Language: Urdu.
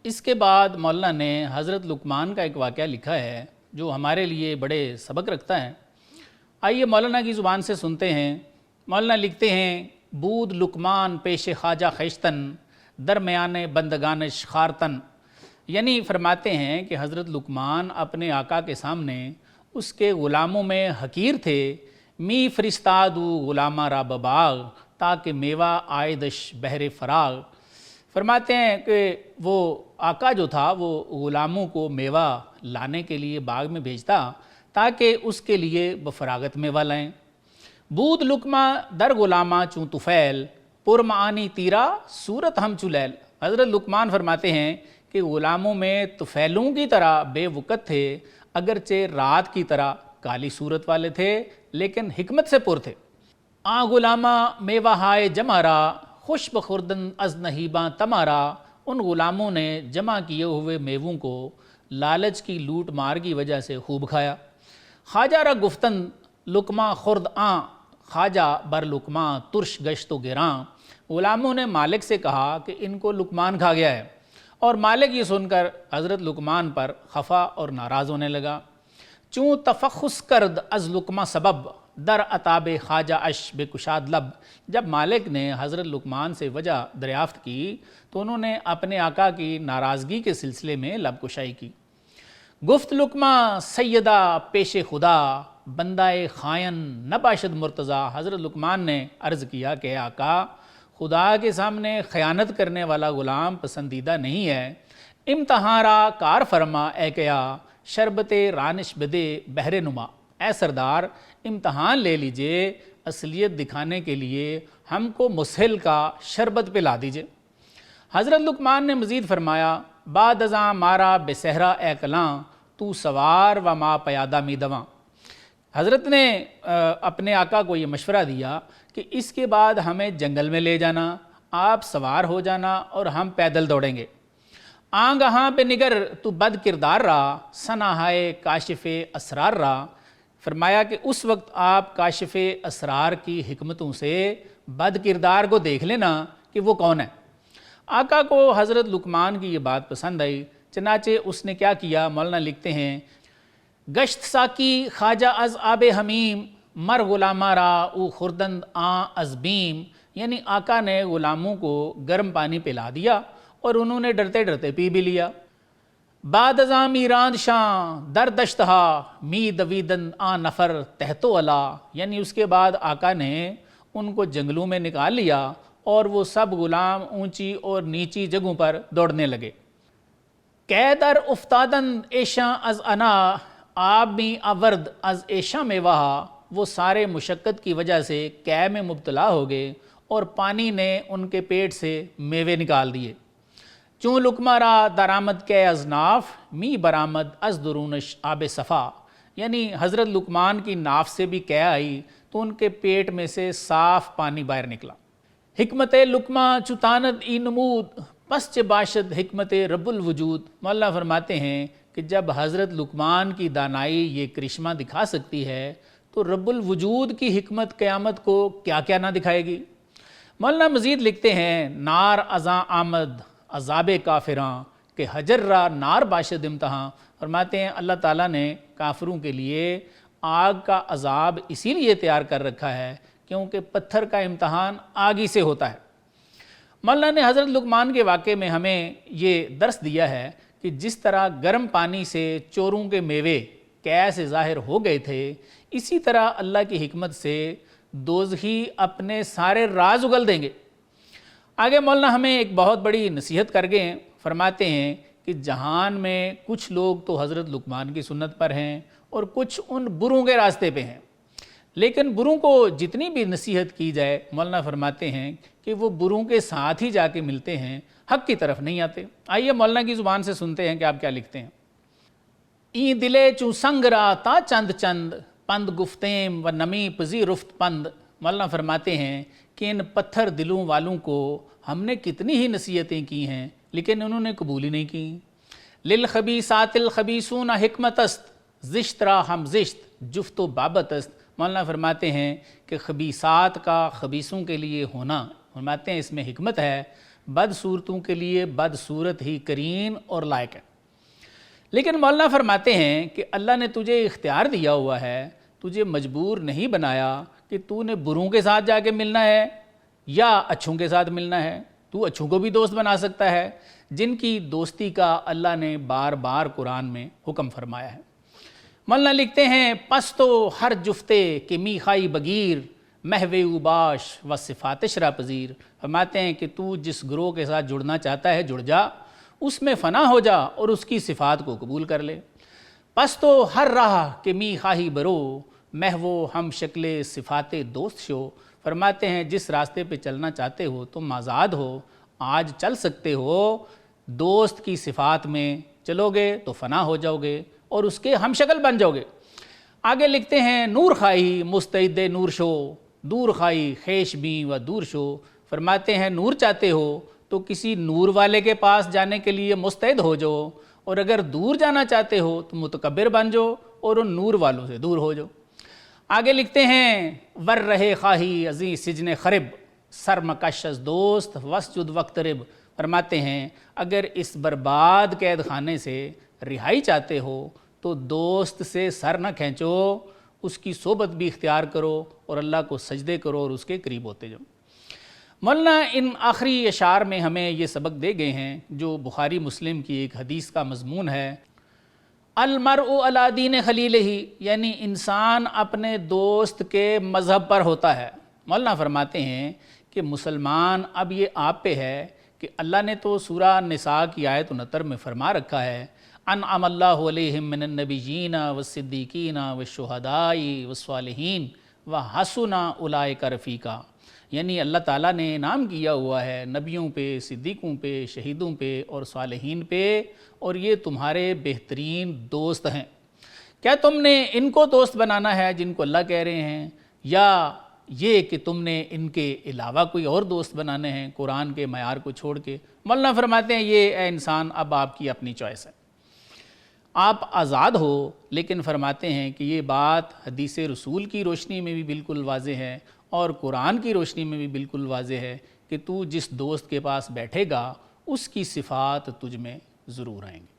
اس کے بعد مولانا نے حضرت لقمان کا ایک واقعہ لکھا ہے جو ہمارے لیے بڑے سبق رکھتا ہے۔ آئیے مولانا کی زبان سے سنتے ہیں۔ مولانا لکھتے ہیں، بود لقمان پیش خواجہ خیشتن درمیان بندگانش خارتن، یعنی فرماتے ہیں کہ حضرت لقمان اپنے آقا کے سامنے اس کے غلاموں میں حقیر تھے۔ می فرستادو غلامہ را بباغ تاکہ میوہ آئیدش بہر فراغ۔ فرماتے ہیں کہ وہ آقا جو تھا وہ غلاموں کو میوہ لانے کے لیے باغ میں بھیجتا تاکہ اس کے لیے وہ فراغت میوہ لائیں۔ بود لقمہ در غلامہ چون طفیل پرمعانی تیرا صورت ہم چلیل۔ حضرت لقمان فرماتے ہیں کہ غلاموں میں طفیلوں کی طرح بے وقت تھے، اگرچہ رات کی طرح کالی صورت والے تھے لیکن حکمت سے پر تھے۔ غلامہ میوہ ہائے جمارا خوش بخوردن از نہیباں تمارا۔ ان غلاموں نے جمع کیے ہوئے میووں کو لالچ کی لوٹ مار کی وجہ سے خوب کھایا۔ خواجہ را گفتن لقمہ خورد خواجہ بر لقمہ ترش گشت و گراں۔ غلاموں نے مالک سے کہا کہ ان کو لقمان کھا گیا ہے، اور مالک یہ سن کر حضرت لقمان پر خفا اور ناراض ہونے لگا۔ چون تفخص کرد از لقمہ سبب در عطاب خواجہ اش بے کشاد لب۔ جب مالک نے حضرت لقمان سے وجہ دریافت کی تو انہوں نے اپنے آقا کی ناراضگی کے سلسلے میں لب کشائی کی۔ گفت لقمہ سیدہ پیش خدا بندہ خائن نہ باشد مرتضیٰ۔ حضرت لقمان نے عرض کیا کہ آقا، خدا کے سامنے خیانت کرنے والا غلام پسندیدہ نہیں ہے۔ امتحان را کار فرما اے کیا شربت رانش بدے بہر نما۔ اے سردار، امتحان لے لیجئے، اصلیت دکھانے کے لیے ہم کو مسہل کا شربت پلا دیجئے۔ حضرت لقمان نے مزید فرمایا، بعد ازاں مارا بے صحرا اے کلاں تو سوار و ما پیادہ می دواں۔ حضرت نے اپنے آقا کو یہ مشورہ دیا کہ اس کے بعد ہمیں جنگل میں لے جانا، آپ سوار ہو جانا اور ہم پیدل دوڑیں گے۔ آنگہاں پہ نگر تو بد کردار را سناہائے کاشف اسرار را۔ فرمایا کہ اس وقت آپ کاشف اسرار کی حکمتوں سے بد کردار کو دیکھ لینا کہ وہ کون ہے۔ آقا کو حضرت لقمان کی یہ بات پسند آئی، چنانچہ اس نے کیا کیا؟ مولانا لکھتے ہیں، گشت ساکی خواجہ از آب حمیم مر غلامہ را او خوردند از بیم۔ یعنی آقا نے غلاموں کو گرم پانی پلا دیا اور انہوں نے ڈرتے ڈرتے پی بھی لیا۔ بعد ازاں میراند شاں در دشتہا می دویدن نفر تحتو علا۔ یعنی اس کے بعد آقا نے ان کو جنگلوں میں نکال لیا اور وہ سب غلام اونچی اور نیچی جگہوں پر دوڑنے لگے۔ کہ در افتادن ایشاں از انا آب می آورد از ایشاں میوہ۔ وہ سارے مشقت کی وجہ سے قے میں مبتلا ہو گئے اور پانی نے ان کے پیٹ سے میوے نکال دیے۔ چون لقمہ را درآمد کے از ناف می برآمد از درونش آب صفا۔ یعنی حضرت لقمان کی ناف سے بھی قے آئی تو ان کے پیٹ میں سے صاف پانی باہر نکلا۔ حکمت لقمہ چتاند ای نمود پس چہ باشد حکمت رب الوجود۔ مولانا فرماتے ہیں کہ جب حضرت لقمان کی دانائی یہ کرشمہ دکھا سکتی ہے تو رب الوجود کی حکمت قیامت کو کیا کیا نہ دکھائے گی۔ مولانا مزید لکھتے ہیں، نار ازاں آمد عذاب کافراں کہ حجر را نار باشد امتحان۔ فرماتے ہیں اللہ تعالیٰ نے کافروں کے لیے آگ کا عذاب اسی لیے تیار کر رکھا ہے کیونکہ پتھر کا امتحان آگ ہی سے ہوتا ہے۔ مولانا نے حضرت لقمان کے واقعے میں ہمیں یہ درس دیا ہے کہ جس طرح گرم پانی سے چوروں کے میوے قے سے ظاہر ہو گئے تھے، اسی طرح اللہ کی حکمت سے دوزخی اپنے سارے راز اگل دیں گے۔ آگے مولانا ہمیں ایک بہت بڑی نصیحت کر گئے، فرماتے ہیں کہ جہان میں کچھ لوگ تو حضرت لقمان کی سنت پر ہیں اور کچھ ان بروں کے راستے پہ ہیں، لیکن بروں کو جتنی بھی نصیحت کی جائے، مولانا فرماتے ہیں کہ وہ بروں کے ساتھ ہی جا کے ملتے ہیں، حق کی طرف نہیں آتے۔ آئیے مولانا کی زبان سے سنتے ہیں کہ آپ کیا لکھتے ہیں۔ این دلے چوں سنگ را تا چند چند پند گفتیم و نمی پذی رفت پند۔ مولانا فرماتے ہیں کہ ان پتھر دلوں والوں کو ہم نے کتنی ہی نصیحتیں کی ہیں لیکن انہوں نے قبول ہی نہیں کی۔ للخبیثات الخبیثون حکمت است زشت را ہم زشت جفت و بابت است۔ مولانا فرماتے ہیں کہ خبیثات کا خبیثوں کے لیے ہونا، فرماتے ہیں اس میں حکمت ہے، بد صورتوں کے لیے بد صورت ہی کرین اور لائق ہے۔ لیکن مولانا فرماتے ہیں کہ اللہ نے تجھے اختیار دیا ہوا ہے، تجھے مجبور نہیں بنایا کہ تو نے بروں کے ساتھ جا کے ملنا ہے یا اچھوں کے ساتھ ملنا ہے۔ تو اچھوں کو بھی دوست بنا سکتا ہے، جن کی دوستی کا اللہ نے بار بار قرآن میں حکم فرمایا ہے۔ مولانا لکھتے ہیں پس تو ہر جفتے کہ میخائی بگیر محو اوباش و صفات شرح پذیر۔ فرماتے ہیں کہ تو جس گروہ کے ساتھ جڑنا چاہتا ہے جڑ جا، اس میں فنا ہو جا اور اس کی صفات کو قبول کر لے۔ پس تو ہر راہ کہ میخائی برو محو ہم شکل صفات دوست شو۔ فرماتے ہیں جس راستے پہ چلنا چاہتے ہو تم آزاد ہو، آج چل سکتے ہو، دوست کی صفات میں چلو گے تو فنا ہو جاؤ گے اور اس کے ہم شکل بن جاؤ گے۔ آگے لکھتے ہیں نور خواہی مستعد نور شو، دور خواہی خیش بیں و دور شو۔ فرماتے ہیں نور چاہتے ہو تو کسی نور والے کے پاس جانے کے لیے مستعد ہو جاؤ، اور اگر دور جانا چاہتے ہو تو متکبر بن جاؤ اور ان نور والوں سے دور ہو جاؤ۔ آگے لکھتے ہیں ور رہے خواہی ازیں سجن خرب سر مکش از دوست وسجد وقترب۔ فرماتے ہیں اگر اس برباد قید خانے سے رہائی چاہتے ہو تو دوست سے سر نہ کھینچو، اس کی صحبت بھی اختیار کرو اور اللہ کو سجدے کرو اور اس کے قریب ہوتے جاؤ۔ مولانا ان آخری اشعار میں ہمیں یہ سبق دے گئے ہیں جو بخاری مسلم کی ایک حدیث کا مضمون ہے، المرء علی دین خلیلہ، یعنی انسان اپنے دوست کے مذہب پر ہوتا ہے۔ مولانا فرماتے ہیں کہ مسلمان اب یہ آپ پہ ہے کہ اللہ نے تو سورہ نساء کی آیت 69 میں فرما رکھا ہے انعم اللہ علیہم من النبیین والصدیقین والشہداء والصالحین وحسن اولئک رفیقا، یعنی اللہ تعالیٰ نے انعام کیا ہوا ہے نبیوں پہ، صدیقوں پہ، شہیدوں پہ اور صالحین پہ، اور یہ تمہارے بہترین دوست ہیں۔ کیا تم نے ان کو دوست بنانا ہے جن کو اللہ کہہ رہے ہیں، یا یہ کہ تم نے ان کے علاوہ کوئی اور دوست بنانے ہیں قرآن کے معیار کو چھوڑ کے؟ مولانا فرماتے ہیں یہ اے انسان اب آپ کی اپنی چوائس ہے، آپ آزاد ہو، لیکن فرماتے ہیں کہ یہ بات حدیث رسول کی روشنی میں بھی بالکل واضح ہے اور قرآن کی روشنی میں بھی بالکل واضح ہے کہ تو جس دوست کے پاس بیٹھے گا اس کی صفات تجھ میں ضرور آئیں گی۔